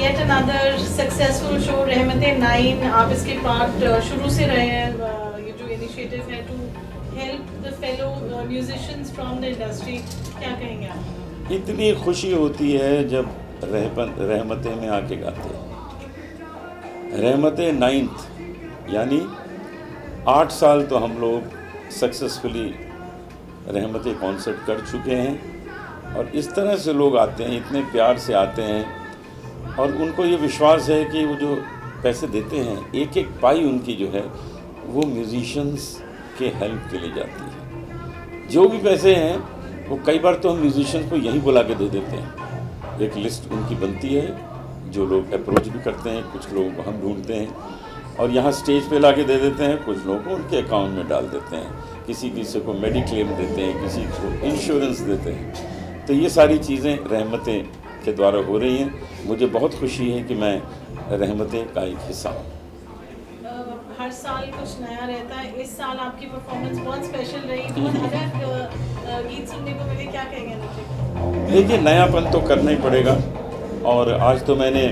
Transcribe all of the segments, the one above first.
yet another successful show रहमत-ए-नाइन. आप इसके part शुरू से रहे हैं. ये जो इनिशिएटिव है to help the fellow musicians from the industry, क्या कहेंगे आप? इतनी खुशी होती है जब रहमतें में आके गाते हैं. रहमत-ए-नाइन्थ यानी 8 साल तो हम लोग सक्सेसफुली रहमतें कॉन्सर्ट कर चुके हैं. और इस तरह से लोग आते हैं, इतने प्यार से आते हैं और उनको ये विश्वास है कि वो जो पैसे देते हैं, एक एक पाई उनकी जो है वो म्यूजिशंस के हेल्प के लिए जाती है. जो भी पैसे हैं वो कई बार तो हम म्यूजिशंस को यहीं बुला के दे देते हैं. एक लिस्ट उनकी बनती है, जो लोग अप्रोच भी करते हैं, कुछ लोगों को हम ढूंढते हैं और यहाँ स्टेज पे ला के दे देते हैं. कुछ लोगों को उनके अकाउंट में डाल देते हैं, किसी को मेडिक्लेम देते हैं, किसी को इंश्योरेंस देते हैं. तो ये सारी चीज़ें रहमतें के द्वारा हो रही हैं. मुझे बहुत खुशी है कि मैं रहमतें का एक हिस्सा हूँ. हर साल कुछ नया रहता है. इस साल आपकी परफॉर्मेंस बहुत स्पेशल रही. बहुत अलग गीत सुनने को मिले, क्या कहेंगे? देखिए, नयापन तो करना ही पड़ेगा. और आज तो मैंने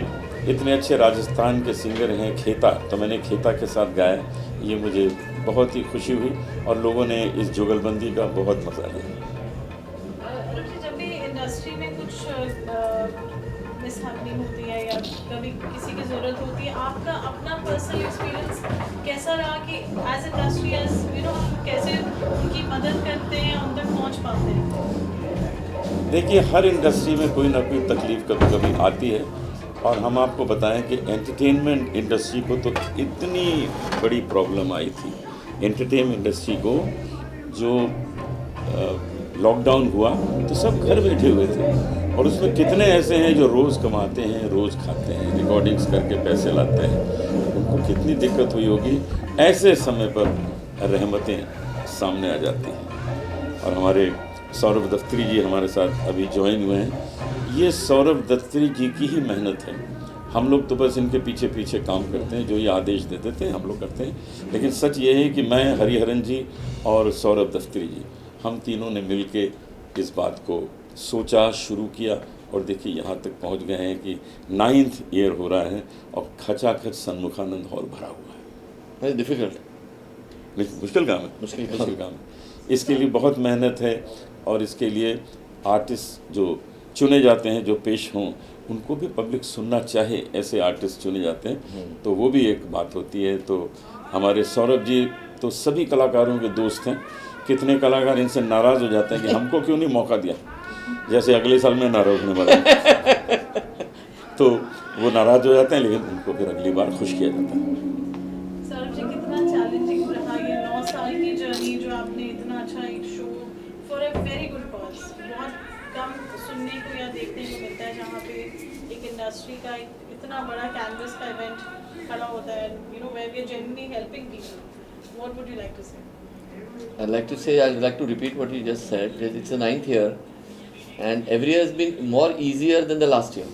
इतने अच्छे राजस्थान के सिंगर हैं खेता, तो मैंने खेता के साथ गाया. ये मुझे बहुत ही खुशी हुई और लोगों ने इस जुगलबंदी का बहुत मज़ा लिया. जब भी इंडस्ट्री में कुछ मिसहैपनिंग होती है या कभी किसी की ज़रूरत होती है, आपका अपना पर्सनल एक्सपीरियंस कैसा रहा कि एज इंडस्ट्री कैसे उनकी मदद करते हैं, उन तक पहुँच पाते हैं? देखिए, हर इंडस्ट्री में कोई ना कोई तकलीफ़ कभी कभी आती है. और हम आपको बताएं कि एंटरटेनमेंट इंडस्ट्री को तो इतनी बड़ी प्रॉब्लम आई थी. एंटरटेनमेंट इंडस्ट्री को जो लॉकडाउन हुआ तो सब घर बैठे हुए थे और उसमें कितने ऐसे हैं जो रोज़ कमाते हैं, रोज़ खाते हैं, रिकॉर्डिंग्स करके पैसे लाते हैं. उनको कितनी दिक्कत हुई होगी. ऐसे समय पर रहमतें सामने आ जाती हैं. और हमारे सौरभ दफ्तरी जी हमारे साथ अभी ज्वाइन हुए हैं. ये सौरभ दफ्तरी जी की ही मेहनत है. हम लोग तो बस इनके पीछे पीछे काम करते हैं, जो ये आदेश दे देते हैं हम लोग करते हैं. लेकिन सच ये है कि मैं, हरिहरन जी और सौरभ दफ्तरी जी, हम तीनों ने मिल के इस बात को सोचा, शुरू किया और देखिए यहाँ तक पहुँच गए हैं कि 9th ईयर हो रहा है और खचाखच सन्मुखानंद हॉल भरा हुआ है. वेरी डिफ़िकल्ट, मुश्किल काम है. मुश्किल काम है. इसके लिए बहुत मेहनत है और इसके लिए आर्टिस्ट जो चुने जाते हैं, जो पेश हों, उनको भी पब्लिक सुनना चाहे, ऐसे आर्टिस्ट चुने जाते हैं. तो वो भी एक बात होती है. तो हमारे सौरभ जी तो सभी कलाकारों के दोस्त हैं. कितने कलाकार इनसे नाराज़ हो जाते हैं कि हमको क्यों नहीं मौका दिया, जैसे अगले साल में नाराज़ होने वाला तो वो नाराज़ हो जाते हैं, लेकिन उनको फिर अगली बार खुश किया जाता है. सौरभ जी, कितना चैलेंजिंग रहा ये 9 साल की जर्नी, जो आपने इतना अच्छा एक show for a very good cause. बहुत कम सुनने को या देखने को मिलता है जहाँ पे एक इंडस्ट्री का एक इतना बड़ा कैनवस का इवेंट खड़ा होता है, where we are genuinely helping people. What would you like to say? I'd like to repeat what you just said. It's the 9th year, and every year has been more easier than the last year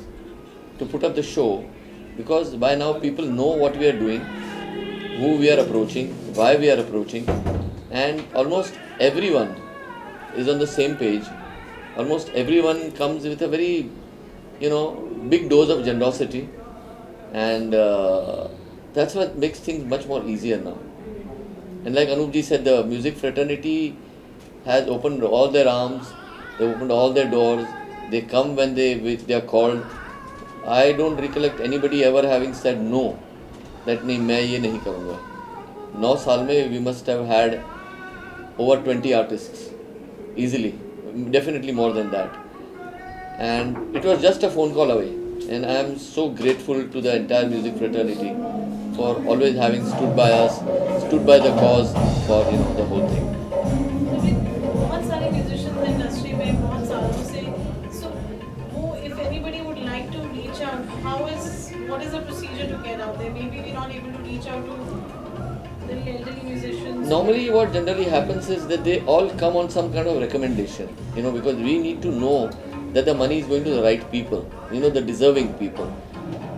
to put up the show, because by now people know what we are doing, who we are approaching, why we are approaching, and almost everyone is on the same page. Almost everyone comes with a very, big dose of generosity, and that's what makes things much more easier now. And like Anup ji said, the music fraternity has opened all their arms, they opened all their doors, they come when they are called. I don't recollect anybody ever having said no, that नहीं मैं ये नहीं करूँगा. 9 साल में we must have had over 20 artists, easily, definitely more than that. And it was just a phone call away. And I am so grateful to the entire music fraternity for always having stood by us, stood by the cause for the whole thing. बहुत सारे musicians industry में बहुत सालों से. So वो, if anybody would like to reach out, what is the procedure to get out there? Maybe we're not able to reach out to the elderly musicians. Normally what generally happens is that they all come on some kind of recommendation, because we need to know that the money is going to the right people, the deserving people.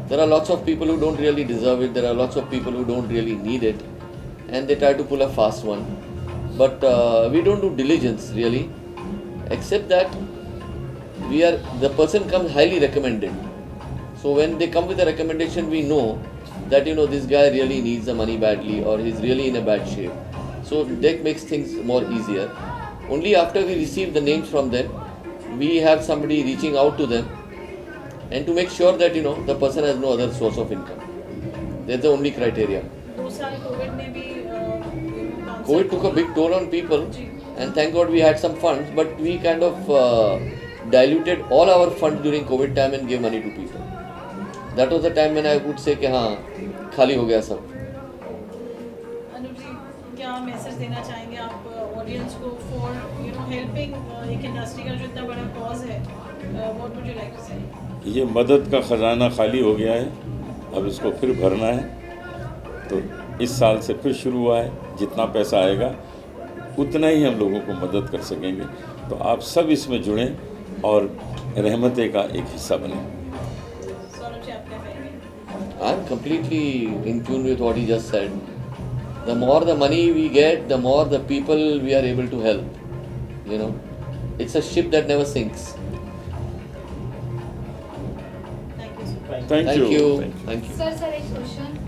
There are lots of people who don't really deserve it, there are lots of people who don't really need it, and they try to pull a fast one. But we don't do diligence really, except that the person comes highly recommended. So when they come with a recommendation, we know that this guy really needs the money badly or he's really in a bad shape. So that makes things more easier. Only after we receive the names from them, we have somebody reaching out to them and to make sure that the person has no other source of income. That's the only criteria. 2 साल Covid में भी COVID took a big toll on people, and thank God we had some funds, but we kind of diluted all our funds during COVID time and gave money to people. That was the time when I would say कि हाँ खाली हो गया सब. अनुप जी, क्या message देना चाहेंगे आप ऑडियंस को फॉर हेल्पिंग एक इंडस्ट्री का जो इतना बड़ा कॉज है, what would you like to say? ये मदद का ख़जाना खाली हो गया है, अब इसको फिर भरना है. तो इस साल से फिर शुरू हुआ है, जितना पैसा आएगा उतना ही हम लोगों को मदद कर सकेंगे. तो आप सब इसमें जुड़ें और रहमते का एक हिस्सा बनें. सौरभ जी, आप क्या कहेंगे? I'm completely in tune with what he just said. The more the money we get, the more the people we are able to help. It's a ship that never sinks. Thank you sir. Thank you. Thank you. Sir एक question.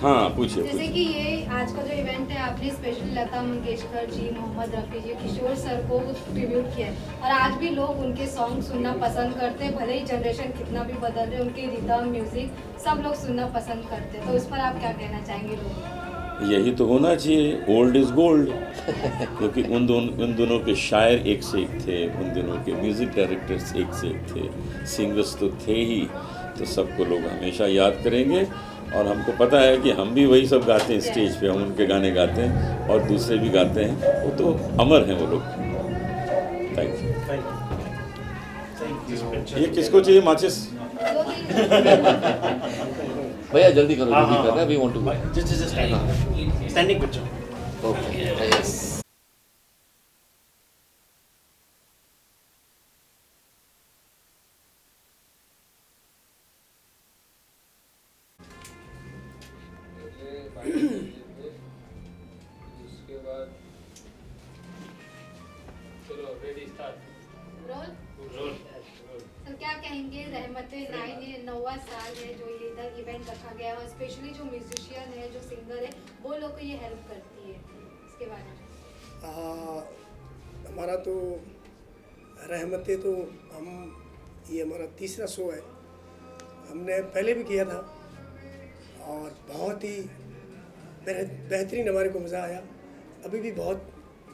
हाँ, पूछिए. जैसे कि ये आज का जो event है, आपने स्पेशली लता मंगेशकर जी, मोहम्मद रफ़ी जी, किशोर सर को ट्रिब्यूट किया है और आज भी लोग उनके सॉन्ग सुनना पसंद करते हैं. भले ही जनरेशन कितना भी बदल रहे, उनके रिदम म्यूजिक सब लोग सुनना पसंद करते हैं. तो इस पर आप क्या कहना चाहेंगे लोगों? यही तो होना चाहिए. Old is gold. क्योंकि उन दोनों के शायर एक से एक थे, उन दिनों के म्यूज़िक डायरेक्टर्स एक से एक थे, सिंगर्स तो थे ही. तो सबको लोग हमेशा याद करेंगे और हमको पता है कि हम भी वही सब गाते हैं स्टेज पे. हम उनके गाने गाते हैं और दूसरे भी गाते हैं. वो तो अमर हैं वो लोग. Thank you. ये किसको चाहिए माचिस? भैया जल्दी करो, जल्दी करना. We want to go. Just standing picture. Okay. Yes. उसके बाद चलो रेडी स्टार्ट. रोल. सर क्या कहेंगे, रहमते 9वां साल है जो ये इधर इवेंट रखा गया है और स्पेशली जो म्यूजिशियन है, जो सिंगर है, वो लोग को ये हेल्प करती है, इसके बारे में? हमारा तो रहमते तो ये हमारा तीसरा शो है. हमने पहले भी किया था और बहुत ही बेहतरीन हमारे को मज़ा आया. अभी भी बहुत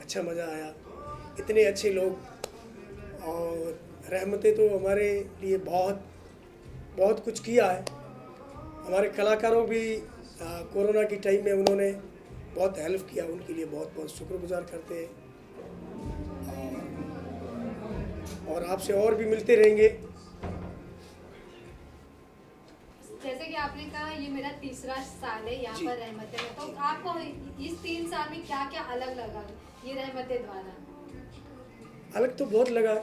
अच्छा मज़ा आया. इतने अच्छे लोग. और रहमते तो हमारे लिए बहुत कुछ किया है. हमारे कलाकारों भी कोरोना की टाइम में उन्होंने बहुत हेल्प किया. उनके लिए बहुत शुक्रगुजार करते हैं. और आपसे और भी मिलते रहेंगे. जैसे कि आपने कहा ये मेरा तीसरा साल है यहाँ पर रहमते में, तो आपको इस 3 साल में क्या क्या अलग लगा ये रहमते द्वारा? अलग तो बहुत लगा.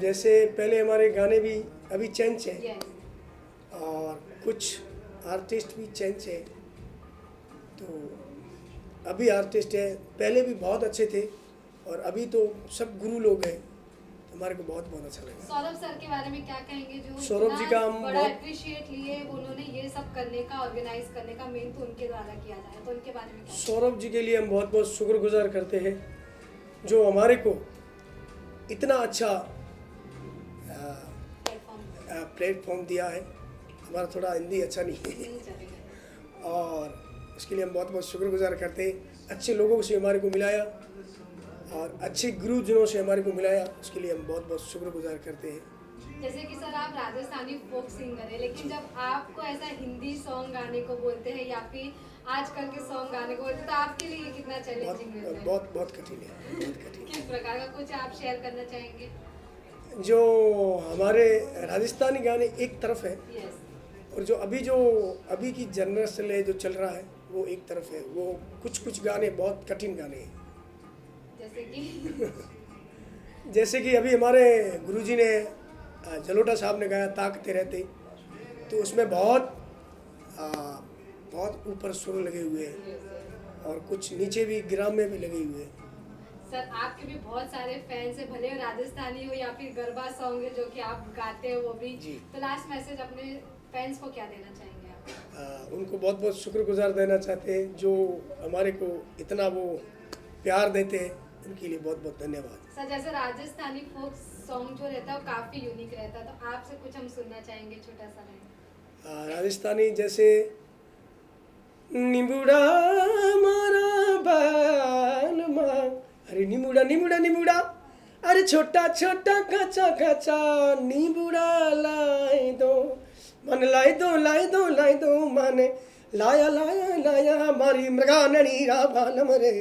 जैसे पहले हमारे गाने भी अभी चेंज हैं. Yes. और कुछ आर्टिस्ट भी चेंज है. तो अभी आर्टिस्ट है, पहले भी बहुत अच्छे थे और अभी तो सब गुरु लोग हैं. हमारे को बहुत अच्छा लगा. सौरभ सर के बारे में क्या कहेंगे, जो सौरभ जी का हम बड़ा बहुत अप्रिशिएट लिए उन्होंने ये सब करने का, ऑर्गेनाइज करने का मेन तो उनके द्वारा किया जाए, तो उनके बारे में क्या? सौरभ जी के लिए हम बहुत शुक्रगुजार करते हैं जो हमारे को इतना अच्छा प्लेटफॉर्म दिया है. हमारा थोड़ा हिंदी अच्छा नहीं है और उसके लिए हम बहुत शुक्रगुजार करते हैं. अच्छे लोगों से हमारे को मिलाया और अच्छे गुरुजनों से हमारे को मिलाया. उसके लिए हम बहुत शुक्रगुजार करते हैं. जैसे कि सर आप राजस्थानी फोक सिंगर है, लेकिन जब आपको ऐसा हिंदी सॉन्ग गाने को बोलते हैं या फिर आजकल के सॉन्ग गाने को बोलते हैं, तो आपके लिए कितना चैलेंजिंग रहता है? बहुत कठिन है. किस प्रकार का कुछ आप शेयर करना चाहेंगे? जो हमारे राजस्थानी गाने एक तरफ है यस. और जो अभी की जनरेशन है जो चल रहा है वो एक तरफ है. वो कुछ गाने बहुत कठिन गाने हैं. जैसे कि अभी हमारे गुरुजी ने जलोटा साहब ने गाया ताकते रहते, तो उसमें बहुत ऊपर सुर लगे हुए हैं और कुछ नीचे भी ग्राम में भी लगे हुए हैं. सर आपके भी बहुत सारे फैंस है, भले राजस्थानी हो या फिर गरबा सॉन्ग है जो कि आप गाते हो वो भी, जी। तो लास्ट मैसेज अपने फैंस को क्या देना चाहेंगे आप? उनको बहुत बहुत शुक्रगुजार देना चाहते हैं जो हमारे को इतना वो प्यार देते हैं, उनके लिए बहुत बहुत धन्यवाद। सर जैसे राजस्थानी फोक सॉन्ग जो रहता है वो काफ़ी यूनिक रहता है, तो आपसे कुछ हम सुनना चाहेंगे, छोटा सा है। राजस्थानी जैसे निमुड़ा मारा बाल माँ, अरे निमुड़ा निमुड़ा निमुड़ा, अरे छोटा छोटा कच्चा कच्चा निमुड़ा लाए दो, मन लाए दो लाए दो लाए दो, माने लाया लाया लाया मारी मृगाननी राभानम रे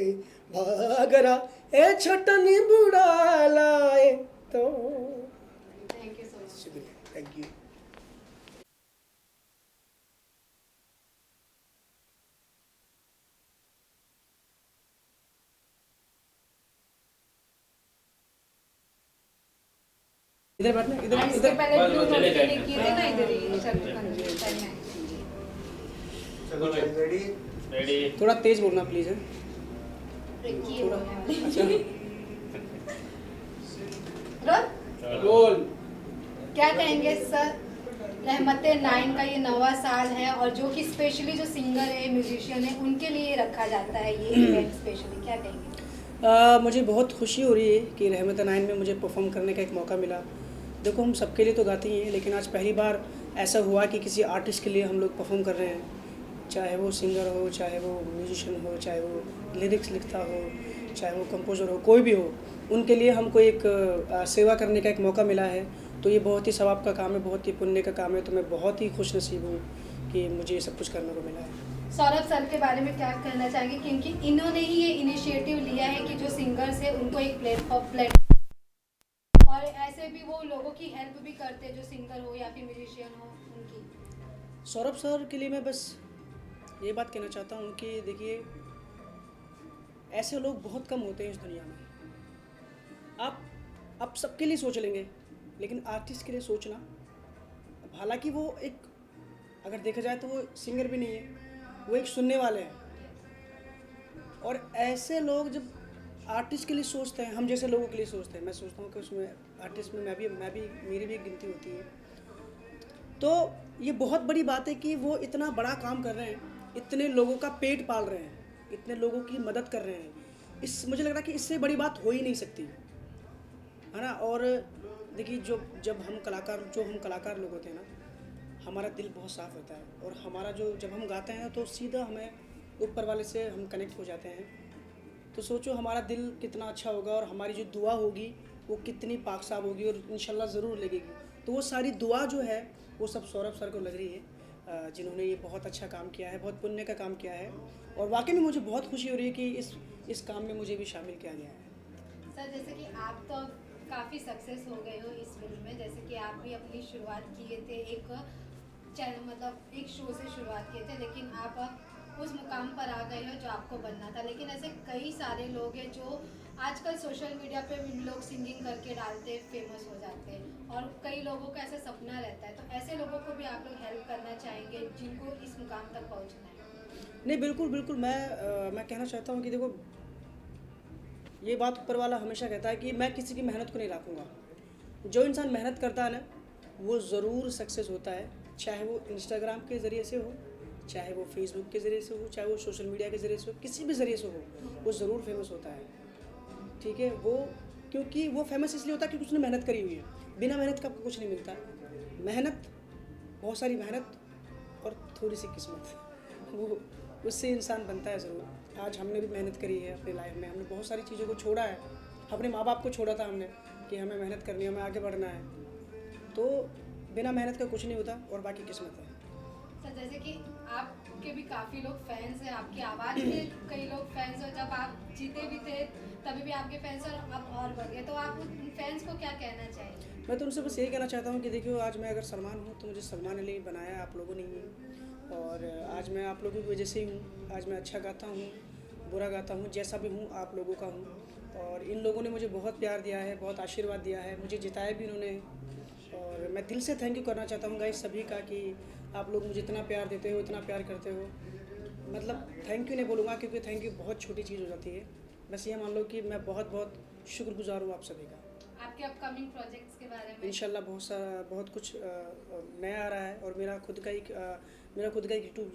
भागरा, ए छोटा निमुड़ा लाए दो। Thank you so much. शुक्रिया, थैंक यू। इधर बैठना, इधर इसके इधर पहले बस, ब्लू चले नोट जाएंगे। किए थे ना इधर ही सर में। चलो रेडी। रेडी। थोड़ा तेज बोलना प्लीज है। किए थोड़ा बोलने वाले। अच्छा। रोल? रोल। क्या कहेंगे सर, रहमते 9 का ये नवा साल है और जो कि स्पेशली जो सिंगर है, म्यूजिशियन है, उनके लिए रखा जाता है ये इवेंट स्पेशली, क्या कहेंगे? मुझे बहुत खुशी हो रही है कि रहमत 9 में मुझे परफॉर्म करने का एक मौका मिला। देखो हम सबके लिए तो गाते ही हैं, लेकिन आज पहली बार ऐसा हुआ कि किसी आर्टिस्ट के लिए हम लोग परफॉर्म कर रहे हैं, चाहे वो सिंगर हो, चाहे वो म्यूजिशियन हो, चाहे वो लिरिक्स लिखता हो, चाहे वो कंपोज़र हो, कोई भी हो, उनके लिए हमको एक सेवा करने का एक मौका मिला है। तो ये बहुत ही सवाब का काम है, बहुत ही पुण्य का काम है। तो मैं बहुत ही खुश नसीब हूँ कि मुझे ये सब कुछ करने को मिला है। सौरभ सर के बारे में क्या कहना चाहेंगे, क्योंकि इन्होंने ही ये इनिशिएटिव लिया है कि जो सिंगर्स है उनको एक प्लेटफॉर्म, और ऐसे भी वो लोगों की हेल्प भी करते हैं जो सिंगर हो या फिर म्यूजिशियन हो उनकी। सौरभ सर के लिए मैं बस ये बात कहना चाहता हूँ कि देखिए, ऐसे लोग बहुत कम होते हैं इस दुनिया में। आप सबके लिए सोच लेंगे, लेकिन आर्टिस्ट के लिए सोचना, हालांकि वो एक, अगर देखा जाए तो वो सिंगर भी नहीं है, वो एक सुनने वाले हैं। और ऐसे लोग जब आर्टिस्ट के लिए सोचते हैं, हम जैसे लोगों के लिए सोचते हैं, मैं सोचता हूँ कि उसमें आर्टिस्ट में मैं भी मेरी भी एक गिनती होती है। तो ये बहुत बड़ी बात है कि वो इतना बड़ा काम कर रहे हैं, इतने लोगों का पेट पाल रहे हैं, इतने लोगों की मदद कर रहे हैं। मुझे लग रहा है कि इससे बड़ी बात हो ही नहीं सकती, है ना। और देखिए, जब हम कलाकार लोग होते हैं ना, हमारा दिल बहुत साफ़ होता है, और हमारा जब हम गाते हैं तो सीधा हमें ऊपर वाले से हम कनेक्ट हो जाते हैं। तो सोचो हमारा दिल कितना अच्छा होगा, और हमारी जो दुआ होगी वो कितनी पाक साफ होगी, और इंशाल्लाह ज़रूर लगेगी। तो वो सारी दुआ जो है वो सब सौरभ सर को लग रही है, जिन्होंने ये बहुत अच्छा काम किया है, बहुत पुण्य का काम किया है। और वाकई में मुझे बहुत खुशी हो रही है कि इस काम में मुझे भी शामिल किया गया है। सर जैसे कि आप तो काफ़ी सक्सेस हो गए हो इस फील्ड में, जैसे कि आप भी अपनी शुरुआत किए थे एक चैनल, मतलब एक शो से शुरुआत किए थे, लेकिन आप उस मुकाम पर आ गए हो जो आपको बनना था। लेकिन ऐसे कई सारे लोग हैं जो आजकल सोशल मीडिया पे भी लोग सिंगिंग करके डालते, फेमस हो जाते हैं, और कई लोगों का ऐसा सपना रहता है। तो ऐसे लोगों को भी आप लोग हेल्प करना चाहेंगे जिनको इस मुकाम तक पहुँचना है? नहीं, बिल्कुल मैं कहना चाहता हूँ कि देखो, ये बात ऊपर वाला हमेशा कहता है कि मैं किसी की मेहनत को नहीं रोकूंगा। जो इंसान मेहनत करता है ना, वो ज़रूर सक्सेस होता है, चाहे वो इंस्टाग्राम के ज़रिए से हो, चाहे वो फेसबुक के ज़रिए से हो, चाहे वो सोशल मीडिया के ज़रिए से हो, किसी भी ज़रिए से हो, वो ज़रूर फेमस होता है। ठीक है, वो क्योंकि वो फेमस इसलिए होता है क्योंकि उसने मेहनत करी हुई है। बिना मेहनत का आपको कुछ नहीं मिलता। मेहनत, बहुत सारी मेहनत और थोड़ी सी किस्मत, वो उससे इंसान बनता है ज़रूर। आज हमने भी मेहनत करी है अपनी लाइफ में, हमने बहुत सारी चीज़ों को छोड़ा है, अपने माँ बाप को छोड़ा था हमने कि हमें मेहनत करनी है, हमें आगे बढ़ना है। तो बिना मेहनत का कुछ नहीं होता, और बाकी किस्मत है। सर जैसे कि आपके भी काफ़ी लोग फैंस हैं, आपकी आवाज़ के कई लोग फैंस हैं, जब आप जीते भी थे तभी भी आपके फैंस, और अब और बढ़ गए, तो आप उन फैंस को क्या कहना चाहेंगे? मैं तो उनसे बस यही कहना चाहता हूँ कि देखियो, आज मैं अगर सलमान हूँ तो मुझे सलमान अली बनाया आप लोगों ने ही, और आज मैं आप लोगों की वजह से ही हूँ। आज मैं अच्छा गाता हूँ, बुरा गाता हूँ, जैसा भी हूँ आप लोगों का हूँ। और इन लोगों ने मुझे बहुत प्यार दिया है, बहुत आशीर्वाद दिया है, मुझे जिताया भी इन्होंने। और मैं दिल से थैंक यू करना चाहता हूँ गाइस सभी का, कि आप लोग मुझे इतना प्यार देते हो, इतना प्यार करते हो। मतलब थैंक यू नहीं बोलूँगा, क्योंकि थैंक यू बहुत छोटी चीज़ हो जाती है। बस ये मान लो कि मैं बहुत बहुत शुक्रगुजार हूँ आप सभी का। आपके अपकमिंग प्रोजेक्ट्स के बारे में? इंशाल्लाह बहुत कुछ नया आ रहा है और मेरा खुद का एक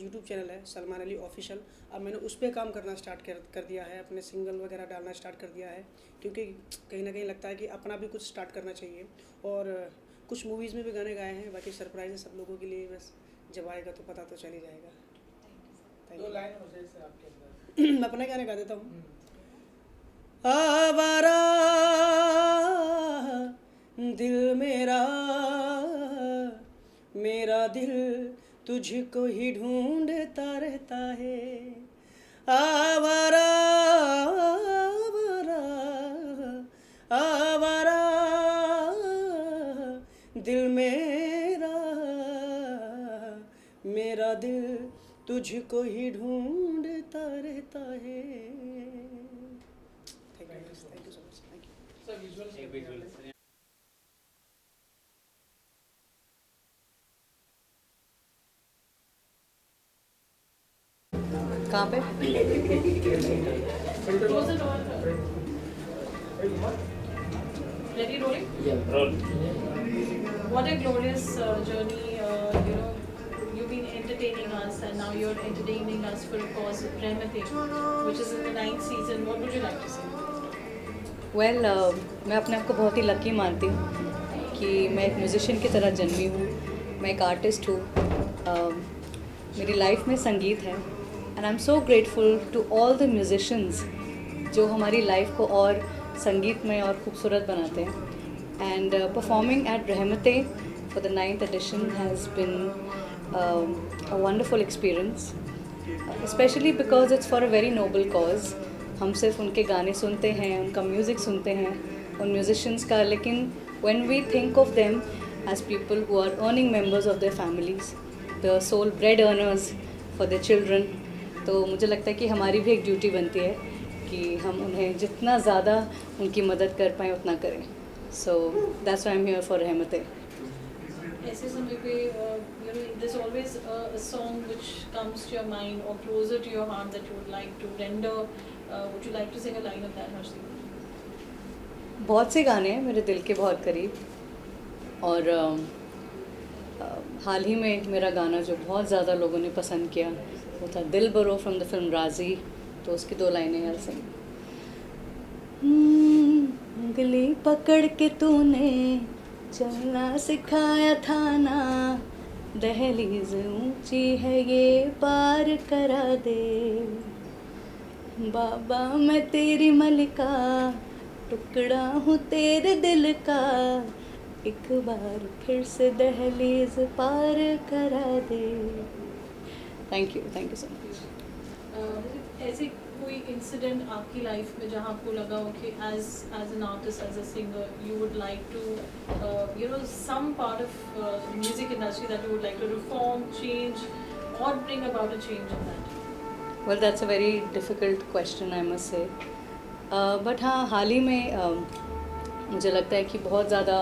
यूट्यूब चैनल है सलमान अली ऑफिशियल। अब मैंने उस पर काम करना स्टार्ट कर दिया है, अपने सिंगल वगैरह डालना स्टार्ट कर दिया है, क्योंकि कहीं ना कहीं लगता है कि अपना भी कुछ स्टार्ट करना चाहिए। और कुछ मूवीज़ में भी गाने गाए हैं, बाकी सरप्राइज है सब लोगों के लिए, बस जब आएगा तो पता तो चल ही जाएगा। Thank you. 2 लाइन हो जाए सर आपके अंदर। मैं अपना गाने गा देता हूँ। आवारा दिल मेरा, मेरा दिल तुझको ही ढूंढता रहता है। आवारा आवारा आवारा दिल मेरा, मेरा दिल तुझको ही ढूंढता रहता है। Thank you so much. Thank you. Sir visual कहाँ पे? Close the door. Ready, rolling? What a glorious journey, you've been entertaining us and now you're entertaining us for a cause of Rahmatein, which is in the 9th season. What would you like to say? Well मैं अपने आप को बहुत ही lucky मानती हूँ कि मैं एक म्यूज़िशियन की तरह जन्मी हूँ, मैं एक आर्टिस्ट हूँ। मेरी लाइफ में संगीत है and I am so grateful to all the musicians जो हमारी लाइफ को और संगीतमय और खूबसूरत बनाते हैं। And performing at Rahmatein for the 9th edition has been a wonderful experience, especially because it's for a very noble cause. हम सिर्फ उनके गाने सुनते हैं, उनका म्यूज़िक सुनते हैं, उन म्यूज़िशियंस का, लेकिन when we think of them as people who are earning members of their families, the sole bread earners for their children, तो मुझे लगता है कि हमारी भी एक ड्यूटी बनती है कि हम उन्हें जितना ज़्यादा उनकी मदद कर पाएँ उतना करें। So that's why I'm here for रहमतें। ऐसे समय पे there's always a song which comes to your mind or closer to your heart that you would like to render. Would you like to sing a line of that, Harshdeep? बहुत से गाने हैं मेरे दिल के बहुत करीब, और हाल ही में मेरा गाना जो बहुत ज़्यादा लोगों ने पसंद किया वो था दिल बरो फ्रॉम द फिल्म राजी। तो उसकी 2 लाइनें यार सिंग। उंगली पकड़ के तूने चलना सिखाया था ना, दहलीज ऊंची है ये पार करा दे। बाबा मैं तेरी मलिका, टुकड़ा हूँ तेरे दिल का, एक बार फिर से दहलीज पार करा दे। Thank you so much. ऐसे कोई इंसिडेंट आपकी लाइफ में जहाँ आपको लगा हो कि as an artist, as a singer, you would like to some part of music industry that you would like to reform, change और bring about a change in that? Well that's a very difficult question I must say, but हाँ, हाल ही में मुझे लगता है कि बहुत ज़्यादा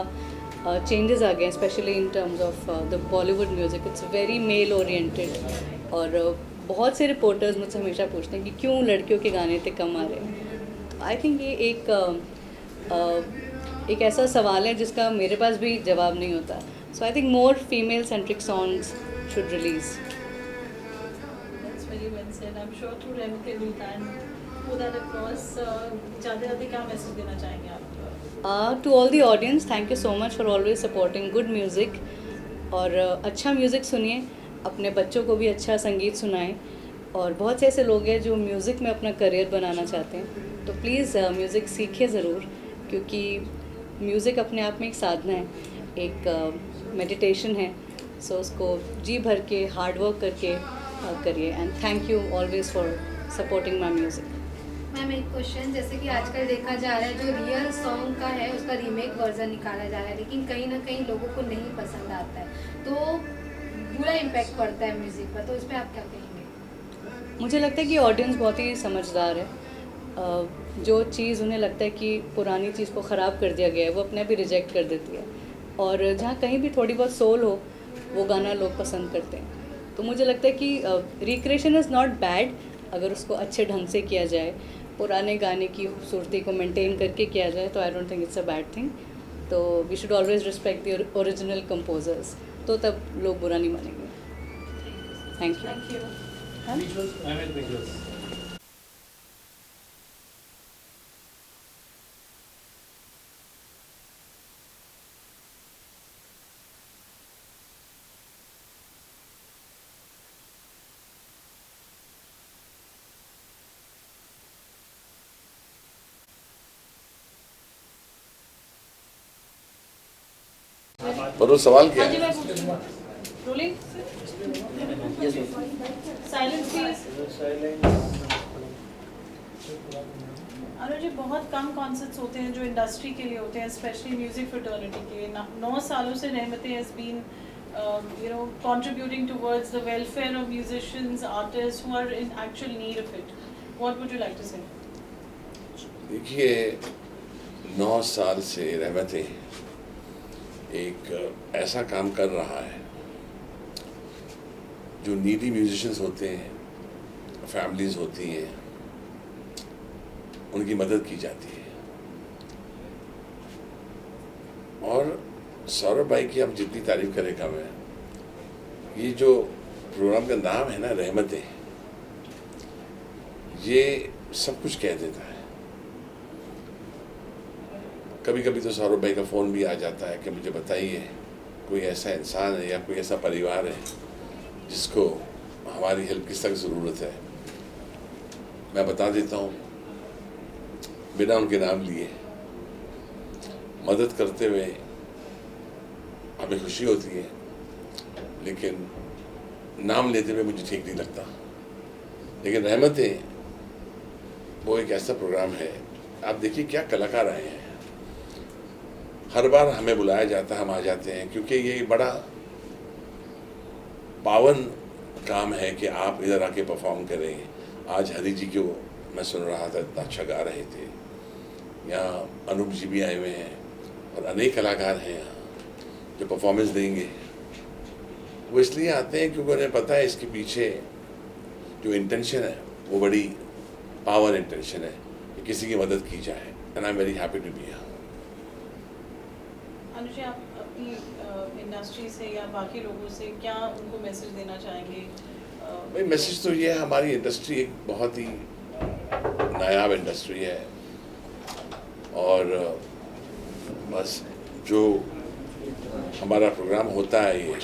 चेंजेस आ गए, specially in terms of the Bollywood music. It's very male oriented, और बहुत से रिपोर्टर्स मुझसे हमेशा पूछते हैं कि क्यों लड़कियों के गाने इतने कम आ रहे हैं। तो आई थिंक ये एक ऐसा सवाल है जिसका मेरे पास भी जवाब नहीं होता। So I think more female centric songs should release. Very well said. I'm sure through Rahmatein we'll plan put that across. जाते क्या मैसेज देना चाहेंगे आप? To all the audience, thank you so much for always supporting good music, और अच्छा music सुनिए, अपने बच्चों को भी अच्छा संगीत सुनाएं। और बहुत से ऐसे लोग हैं जो म्यूज़िक में अपना करियर बनाना चाहते हैं, तो प्लीज़ म्यूज़िक सीखिए ज़रूर, क्योंकि म्यूज़िक अपने आप में एक साधना है, एक मेडिटेशन है। सो उसको जी भर के हार्ड वर्क करके करिए। And thank you always for supporting my music. Ma'am एक क्वेश्चन, जैसे कि आजकल देखा जा रहा है जो रियल सॉन्ग का है उसका रीमेक वर्जन निकाला जा रहा है, लेकिन कहीं ना कहीं लोगों को नहीं पसंद आता है, तो बुरा इम्पैक्ट पड़ता है म्यूज़िक पर, तो इस पर आप क्या कहेंगे? मुझे लगता है कि ऑडियंस बहुत ही समझदार है। जो चीज़ उन्हें लगता है कि पुरानी चीज़ को ख़राब कर दिया गया है वो अपने आप ही रिजेक्ट कर देती है, और जहाँ कहीं भी थोड़ी बहुत सोल हो वो गाना लोग पसंद करते हैं। तो मुझे लगता है कि रिक्रिएशन इज़ नॉट बैड अगर उसको अच्छे ढंग से किया जाए, पुराने गाने की खूबसूरती को मेंटेन करके किया जाए तो I don't think it's a bad thing. तो we should always respect the original composers, तो तब लोग बुरा नहीं मानेंगे। Thank you. Thank you. पर वो सवाल क्या हाँ जी, है? मैं पूछ रही हूँ। Rolling. Silence please. Anuj ji, बहुत कम कॉन्सर्ट्स होते हैं जो इंडस्ट्री के लिए होते हैं, स्पेशली म्यूजिक फ्रेटर्निटी के लिए। 9 सालों से Rahmatein has been contributing towards the welfare of musicians, artists who are in actual need of it. What would you like to say? देखिए, 9 साल से रहमतें एक ऐसा काम कर रहा है जो नीडी म्यूजिशियंस होते हैं, फैमिलीज होती हैं, उनकी मदद की जाती है। और सौरभ भाई की हम जितनी तारीफ करें कम है। ये जो प्रोग्राम का नाम है ना, रहमतें, ये सब कुछ कह देता है। कभी कभी तो सौरभ भाई का फ़ोन भी आ जाता है कि मुझे बताइए कोई ऐसा इंसान है या कोई ऐसा परिवार है जिसको हमारी हेल्प की सख्त ज़रूरत है। मैं बता देता हूँ बिना उनके नाम लिए। मदद करते हुए हमें खुशी होती है, लेकिन नाम लेते हुए मुझे ठीक नहीं लगता। लेकिन रहमतें वो एक ऐसा प्रोग्राम है, आप देखिए क्या कलाकार आए हैं। हर बार हमें बुलाया जाता है, हम आ जाते हैं, क्योंकि ये बड़ा पावन काम है कि आप इधर आके परफॉर्म करें। आज हरी जी को मैं सुन रहा था, इतना अच्छा गा रहे थे। यहाँ अनूप जी भी आए हुए हैं और अनेक कलाकार हैं यहाँ जो परफॉर्मेंस देंगे। वो इसलिए आते हैं क्योंकि उन्हें पता है इसके पीछे जो इंटेंशन है वो बड़ी पावर इंटेंशन है कि किसी की मदद की जाए। And I am very happy to be here. Anuj ji, आप अपनी इंडस्ट्री से या बाकी लोगों से क्या उनको मैसेज देना चाहेंगे? भाई मैसेज तो ये है, हमारी इंडस्ट्री एक बहुत ही नायाब इंडस्ट्री है और बस जो हमारा प्रोग्राम होता है, ये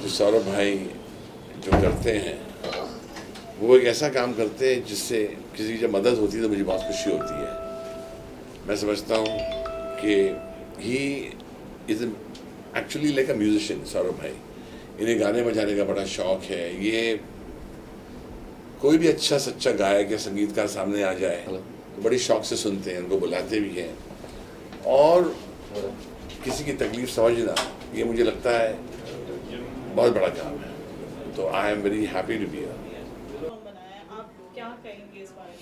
जो सौरभ भाई जो करते हैं वो एक ऐसा काम करते हैं जिससे किसी की जब मदद होती है तो मुझे बहुत खुशी होती है। मैं समझता हूँ कि he is actually like a musician. Saurabh भाई, इन्हें गाने बजाने का बड़ा शौक है। ये कोई भी अच्छा सच्चा गायक या संगीतकार सामने आ जाए तो बड़ी शौक से सुनते हैं, उनको बुलाते भी हैं। और किसी की तकलीफ समझना, ये मुझे लगता है बहुत बड़ा काम है। तो I am very happy to be here. आप क्या कहेंगे इस बारे में?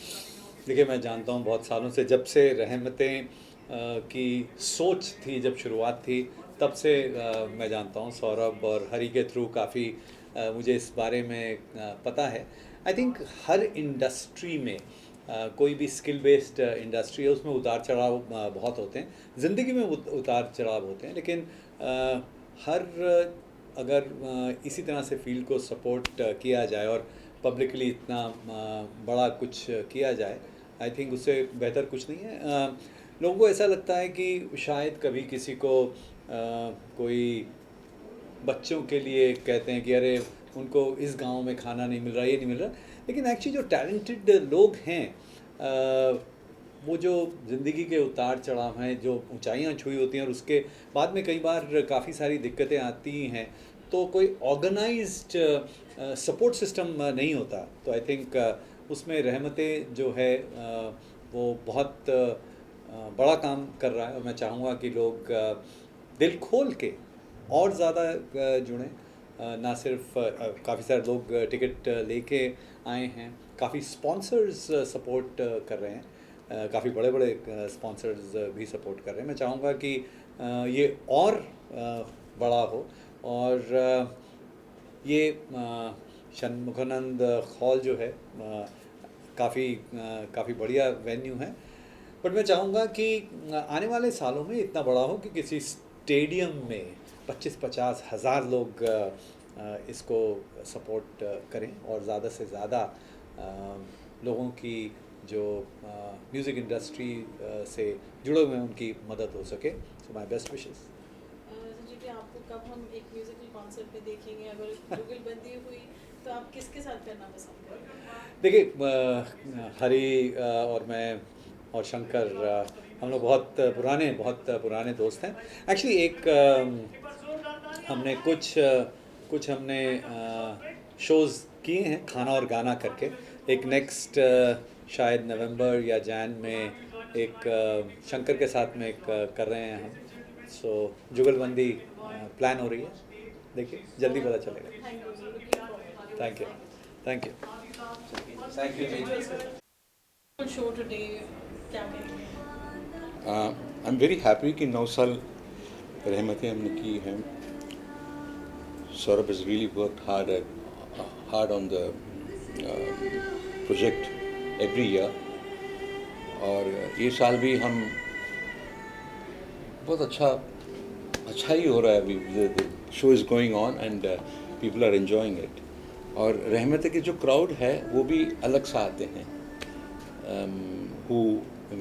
देखिए, मैं जानता हूँ बहुत सालों से, जब से रहमतें की सोच थी, जब शुरुआत थी, तब से मैं जानता हूँ। सौरभ और हरी के थ्रू काफ़ी मुझे इस बारे में पता है। आई थिंक हर इंडस्ट्री में कोई भी स्किल बेस्ड इंडस्ट्री है, उसमें उतार चढ़ाव बहुत होते हैं। ज़िंदगी में उतार चढ़ाव होते हैं, लेकिन अगर इसी तरह से फील्ड को सपोर्ट किया जाए और पब्लिकली इतना बड़ा कुछ किया जाए, आई थिंक उससे बेहतर कुछ नहीं है। लोगों को ऐसा लगता है कि शायद कभी किसी को कोई बच्चों के लिए कहते हैं कि अरे उनको इस गांव में खाना नहीं मिल रहा, ये नहीं मिल रहा, लेकिन एक्चुअली जो टैलेंटेड लोग हैं, वो जो ज़िंदगी के उतार चढ़ाव हैं, जो ऊंचाइयां छुई होती हैं और उसके बाद में कई बार काफ़ी सारी दिक्कतें आती हैं, तो कोई ऑर्गेनाइज्ड सपोर्ट सिस्टम नहीं होता। तो आई थिंक उसमें रहमतें जो है वो बहुत बड़ा काम कर रहा है और मैं चाहूँगा कि लोग दिल खोल के और ज़्यादा जुड़ें। ना सिर्फ काफ़ी सारे लोग टिकट लेके आए हैं, काफ़ी स्पॉन्सर्स सपोर्ट कर रहे हैं, काफ़ी बड़े बड़े स्पॉन्सर्स भी सपोर्ट कर रहे हैं। मैं चाहूँगा कि ये और बड़ा हो और ये षणमुखानंद हॉल जो है काफ़ी बढ़िया वेन्यू है। बट मैं चाहूँगा कि आने वाले सालों में इतना बड़ा हो कि किसी स्टेडियम में 25-50 हज़ार लोग इसको सपोर्ट करें और ज़्यादा से ज़्यादा लोगों की जो म्यूज़िक इंडस्ट्री से जुड़े हुए हैं उनकी मदद हो सके। So my best wishes. जी कि आपको कब हम एक म्यूजिकल कॉन्सर्ट में देखेंगे? अगर जुगलबंदी हुई तो आप किसके साथ करना पसंद करेंगे? देखिए, हरी और मैं और शंकर हम लोग बहुत पुराने दोस्त हैं। एक्चुअली हमने कुछ हमने शोज़ किए हैं खाना और गाना करके। एक नेक्स्ट शायद नवंबर या जैन में एक शंकर के साथ में एक कर रहे हैं हम। सो जुगलबंदी प्लान हो रही है, देखिए जल्दी पता चलेगा। Thank you. शो टुडे क्या कहेंगे? आई एम वेरी हैप्पी कि 9 साल रहमतें हमने की हैं। Saurabh has really worked hard on the project every year, और ये साल भी हम बहुत अच्छा ही हो रहा है अभी। the show is going on and people are enjoying it, और रहमतें की जो क्राउड है वो भी अलग सा आते हैं who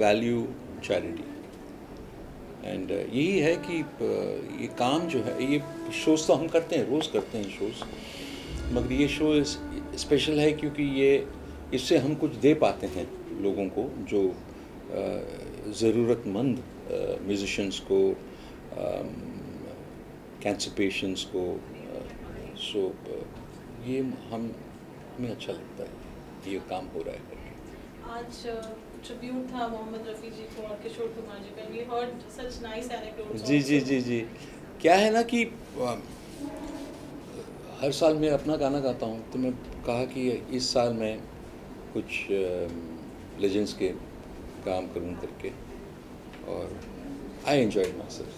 value charity, एंड यही है कि ये काम जो है, ये शोज़ तो हम करते हैं, रोज़ करते हैं शोज़, मगर ये शो स्पेशल है क्योंकि इससे हम कुछ दे पाते हैं लोगों को जो ज़रूरतमंद म्यूज़िशंस को, कैंसर पेशेंट्स को। सो ये हमें अच्छा लगता है ये काम हो रहा है। आज ट्रिब्यूट था मोहम्मद रफ़ी जी को और किशोर कुमार जी का। We heard such nice anecdotes. जी। क्या है ना कि हर साल मैं अपना गाना गाता हूँ, तो मैं कहा कि इस साल मैं कुछ लेजेंड्स के काम करूँ करके, और आई एंजॉयड माई सेल्फ।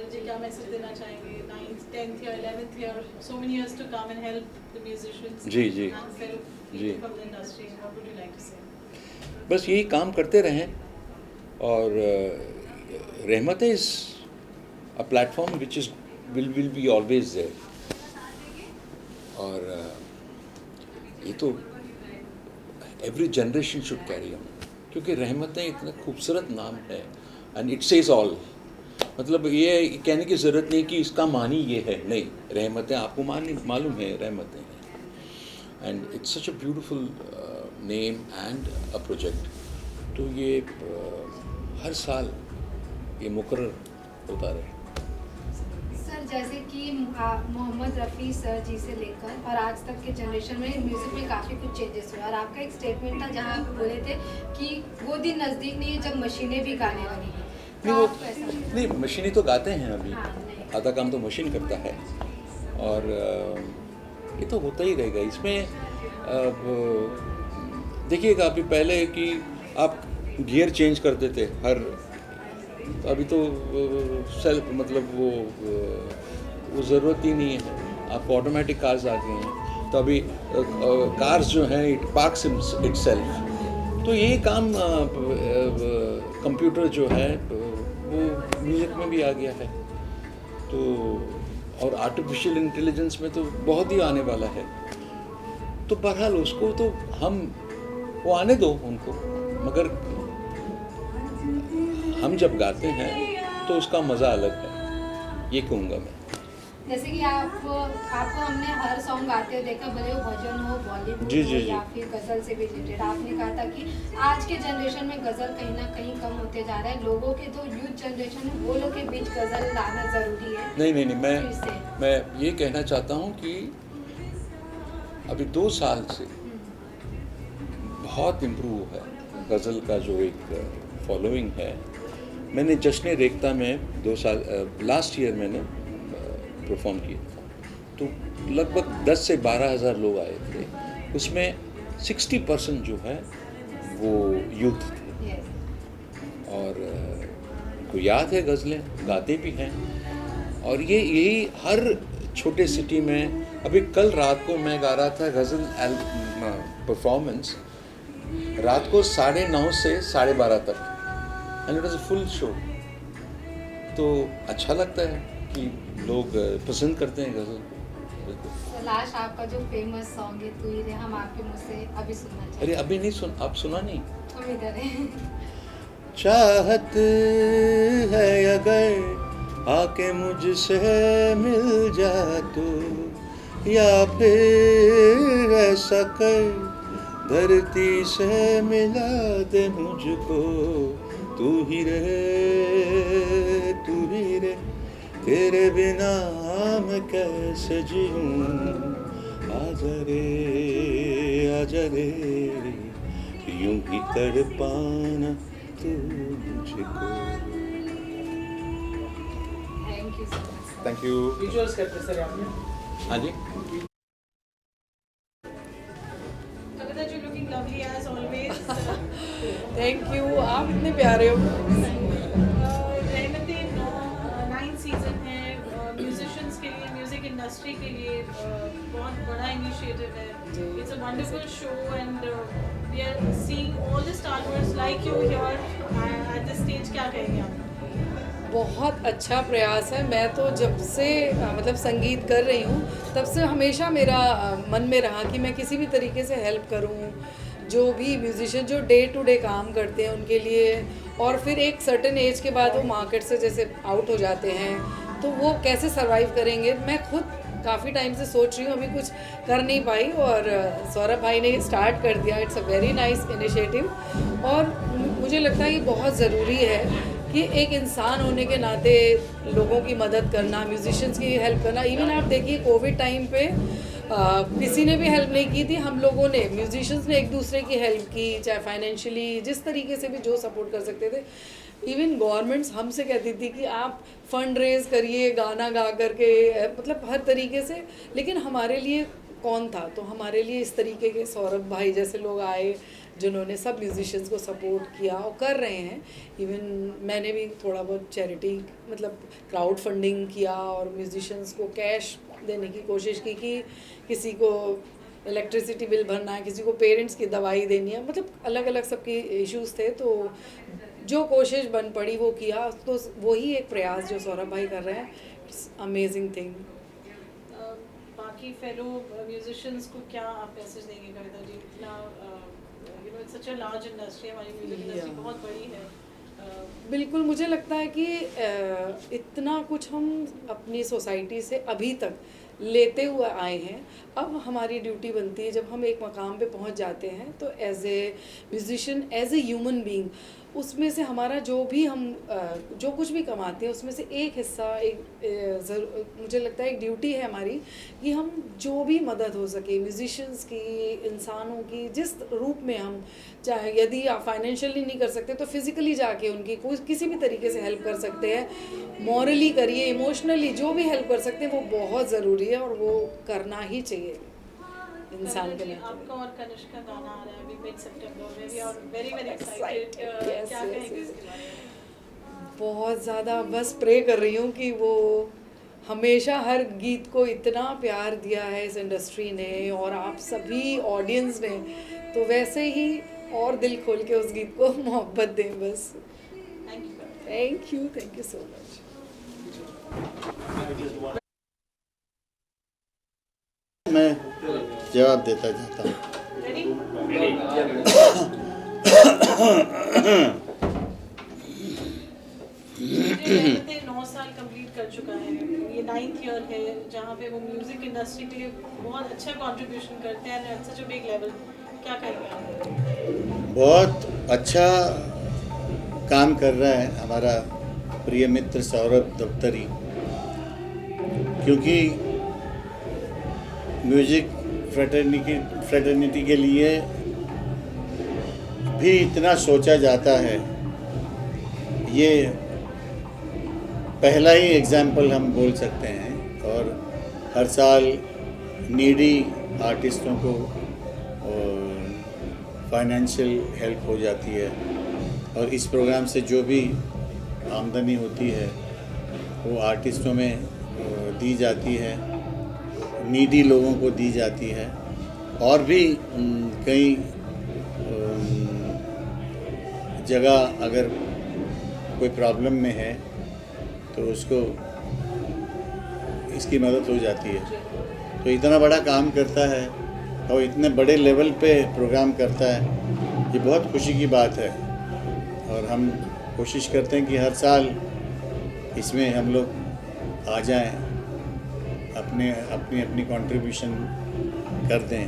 जी क्या मैसेज देना चाहेंगे? 9th, 10th year, 11th year, so many years to come and help the musicians ji and fellow people from the industry. What would you like to say? बस यही काम करते रहें, और Rahmatein is a platform which is will be always there, और ये तो every generation should carry on, क्योंकि रहमतें इतना खूबसूरत नाम है एंड इट सेज ऑल। मतलब ये कहने की ज़रूरत नहीं कि इसका मानी ये है, नहीं, रहमतें आपको मालूम है रहमतें हैं, and it's such a beautiful name and a project. तो ये हर साल ये मुकर्रर होता रहे। सर, जैसे कि मोहम्मद रफ़ी सर जी से लेकर और आज तक के जनरेशन में म्यूज़िक में काफ़ी कुछ चेंजेस हुए, और आपका एक स्टेटमेंट था जहाँ आप बोले थे कि वो दिन नज़दीक नहीं है जब मशीनें भी गाने लगेंगी। नहीं, मशीनें तो गाते हैं अभी, आधा काम तो मशीन करता है, और ये तो होता ही रहेगा। इसमें देखिएगा, अभी पहले कि आप गियर चेंज करते थे तो अभी तो सेल्फ मतलब वो ज़रूरत ही नहीं है, आप ऑटोमेटिक कार्स आ गए हैं, तो अभी कार्स जो हैं इट पार्क्स इटसेल्फ। तो यही काम कंप्यूटर जो है वो म्यूज़िक में भी आ गया है, तो और आर्टिफिशियल इंटेलिजेंस में तो बहुत ही आने वाला है। तो बहरहाल उसको तो वो आने दो उनको, मगर हम जब गाते हैं तो उसका मज़ा अलग है, ये कहूँगा मैं। जैसे कि आपको हमने हर सॉन्ग गाते हुए देखा, भले वो भजन हो, बॉलीवुड जी। या फिर गज़ल से भी रिलेटेड। आपने कहा था कि आज के जनरेशन में गज़ल कहीं ना कहीं कम होते जा रहा है, लोगों के जो यूथ जनरेशन है वो लोग के बीच गज़ल लाना ज़रूरी है। नहीं, मैं ये कहना चाहता हूँ कि अभी 2 साल से बहुत इम्प्रूव है गज़ल का जो एक फॉलोइंग है। मैंने जश्न रेख्ता में 2 साल लास्ट ईयर मैंने परफॉर्म किया था, तो लगभग 10 से 12 हज़ार लोग आए थे। उसमें 60% जो है वो यूथ थे, और को याद है गज़लें, गाते भी हैं, और यही हर छोटे सिटी में। अभी कल रात को मैं गा रहा था गज़ल परफॉर्मेंस, रात को 9:30 से 12:30 तक, and it was a full show. तो अच्छा लगता है कि लोग पसंद करते हैं गज़ल। तो लास्ट आपका जो फेमस सॉन्ग है तू ही रे, हम आपके मुँह से अभी सुनना चाहते अरे अभी नहीं सुन, आप सुना नहीं? हम इधर हैं। चाहत है अगर आके मुझसे मिल जा तू, या फिर ऐसा कर धरती से मिला दे मुझको, तू ही रे तेरे बिना मैं कैसे जीऊं, आजा रे यूं ही तड़पाना तू मुझको। Thank you so much. Thank you. Visuals करते सर आपने। हाँ जी। Kavita ji looking lovely as always. Thank you, आप इतने प्यारे हो। रहमतें 9th सीजन है, म्यूजिशियंस के लिए, म्यूजिक इंडस्ट्री के लिए बहुत बड़ा इनिशिएटिव है। It's a wonderful show and we are seeing all the starrers like you here at this stage. क्या कहेंगे आप? बहुत अच्छा प्रयास है। मैं तो जब से मतलब संगीत कर रही हूँ तब से हमेशा मेरा मन में रहा कि मैं किसी भी तरीके से हेल्प करूँ, जो भी म्यूजिशियन जो डे टू डे काम करते हैं उनके लिए, और फिर एक सर्टेन एज के बाद वो मार्केट से जैसे आउट हो जाते हैं तो वो कैसे सरवाइव करेंगे। मैं खुद काफ़ी टाइम से सोच रही हूँ, अभी कुछ कर नहीं पाई, और सौरभ भाई ने स्टार्ट कर दिया। It's a very nice initiative, और मुझे लगता है ये बहुत ज़रूरी है कि एक इंसान होने के नाते लोगों की मदद करना, म्यूजिशियंस की हेल्प करना। इवन आप देखिए कोविड टाइम पे किसी ने भी हेल्प नहीं की थी, हम लोगों ने, म्यूजिशियंस ने एक दूसरे की हेल्प की, चाहे फाइनेंशियली, जिस तरीके से भी जो सपोर्ट कर सकते थे। इवन गवर्नमेंट्स हमसे कहती थी कि आप फंड रेज करिए गाना गा करके, मतलब हर तरीके से, लेकिन हमारे लिए कौन था? तो हमारे लिए इस तरीके के सौरभ भाई जैसे लोग आए जिन्होंने सब म्यूजिशियंस को सपोर्ट किया और कर रहे हैं। इवन मैंने भी थोड़ा बहुत चैरिटी मतलब क्राउड फंडिंग किया और म्यूजिशियंस को कैश देने की कोशिश की कि किसी को इलेक्ट्रिसिटी बिल भरना है, किसी को पेरेंट्स की दवाई देनी है, मतलब अलग अलग सबके इश्यूज थे। तो जो कोशिश बन पड़ी वो किया, तो वही एक प्रयास जो सौरभ भाई कर रहे हैं, इट्स अमेजिंग थिंग। बाकी फेलो म्यूजिशियंस को क्या आप मैसेज देंगे कविता जी? इतना it's such a large industry, हमारी म्यूजिक इंडस्ट्री बहुत बड़ी है। बिल्कुल, मुझे लगता है कि इतना कुछ हम अपनी सोसाइटी से अभी तक लेते हुए आए हैं। अब हमारी ड्यूटी बनती है, जब हम एक मकाम पे पहुंच जाते हैं तो as a musician, as a human being, उसमें से हमारा जो भी हम जो कुछ भी कमाते हैं उसमें से एक हिस्सा, मुझे लगता है एक ड्यूटी है हमारी कि हम जो भी मदद हो सके म्यूजिशियंस की, इंसानों की, जिस रूप में हम, चाहे यदि आप फाइनेंशियली नहीं कर सकते तो फिज़िकली जाके उनकी कोई किसी भी तरीके से हेल्प कर सकते हैं। मॉरली करिए, इमोशनली जो भी हेल्प कर सकते हैं वो बहुत ज़रूरी है और वो करना ही चाहिए इंसान के लिए। आपका और कनिष्का गाना आ रहा है अभी मिड सितंबर में, we are very very excited. क्या कहेंगे इसके बारे में? बहुत ज़्यादा, बस प्रे कर रही हूँ कि वो हमेशा हर गीत को इतना प्यार दिया है इस इंडस्ट्री ने और आप सभी ऑडियंस ने, तो वैसे ही और दिल खोल के उस गीत को मोहब्बत दें बस। Thank you so much. मैं जवाब देता जाता हूँ। रहमतें 9 साल कंप्लीट कर चुका है, ये 9th ईयर है जहाँ पे वो म्यूजिक इंडस्ट्री के लिए बहुत अच्छा कंट्रीब्यूशन करते हैं at such a big level. क्या कहेंगे आप? बहुत अच्छा काम कर रहा है हमारा प्रिय मित्र सौरभ दफ्तरी, क्योंकि म्यूजिक फ्रेटर्निटी के लिए भी इतना सोचा जाता है। ये पहला ही एग्जाम्पल हम बोल सकते हैं, और हर साल नीडी आर्टिस्टों को फाइनेंशियल हेल्प हो जाती है, और इस प्रोग्राम से जो भी आमदनी होती है वो आर्टिस्टों में दी जाती है। नीडी लोगों को दी जाती है, और भी कई जगह अगर कोई प्रॉब्लम में है तो उसको इसकी मदद हो जाती है। तो इतना बड़ा काम करता है और इतने बड़े लेवल पे प्रोग्राम करता है, ये बहुत खुशी की बात है। और हम कोशिश करते हैं कि हर साल इसमें हम लोग आ जाएं, अपनी कंट्रीब्यूशन कर दें।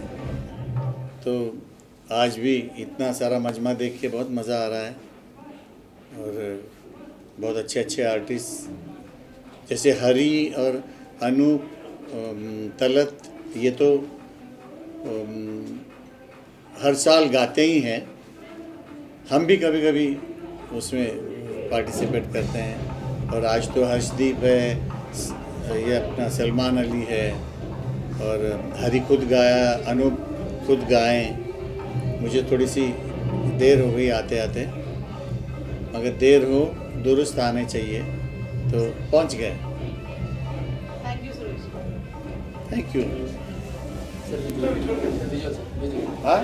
तो आज भी इतना सारा मजमा देख के बहुत मज़ा आ रहा है, और बहुत अच्छे अच्छे आर्टिस्ट जैसे हरी और अनूप, तलत, ये तो हर साल गाते ही हैं। हम भी कभी कभी उसमें पार्टिसिपेट करते हैं, और आज तो हर्षदीप है, ये अपना सलमान अली है, और हरी खुद गाया, अनूप खुद गाएं। मुझे थोड़ी सी देर हो गई आते आते, मगर देर हो दुरुस्त आने चाहिए, तो पहुंच गए। Thank you Suresh. Thank you. हाँ?